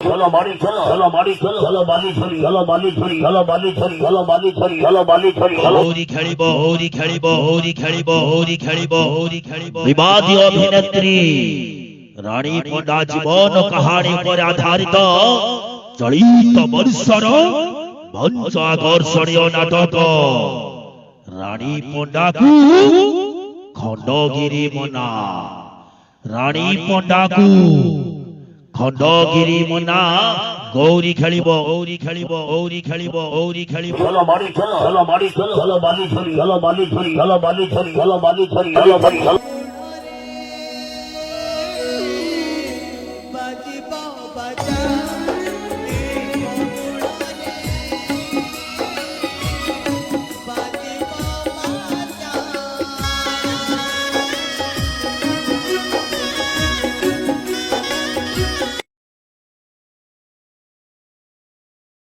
চলো বাড়ি চলো চলো বাড়ি চলো চলো বালি ধরি চলো বালি ধরি চলো বালি ধরি চলো বালি ধরি চলো বালি ধরি হরি খেলিব হরি খেলিব হরি খেলিব হরি খেলিব হরি খেলিব বিবাদী অভিনেত্রী রানী পণ্ডা জীবন কাহানী উপরে আধারিত চলিত বর্ষর মঞ্চ আকর্ষণীয় নাটক রানী পণ্ডাকু খণ্ডগিরি মনা রানী পণ্ডাকু খণ্ডগিরি মনা গৌরী খেলিব গৌরী খেলিব গৌরী খেলিব গৌরী খেলিব চলো বাড়ি চলো চলো বাড়ি চলো চলো বালি ধরি চলো বালি ধরি চলো বালি ধরি চলো বালি ধরি চলো বাড়ি চলো বাজি বাবা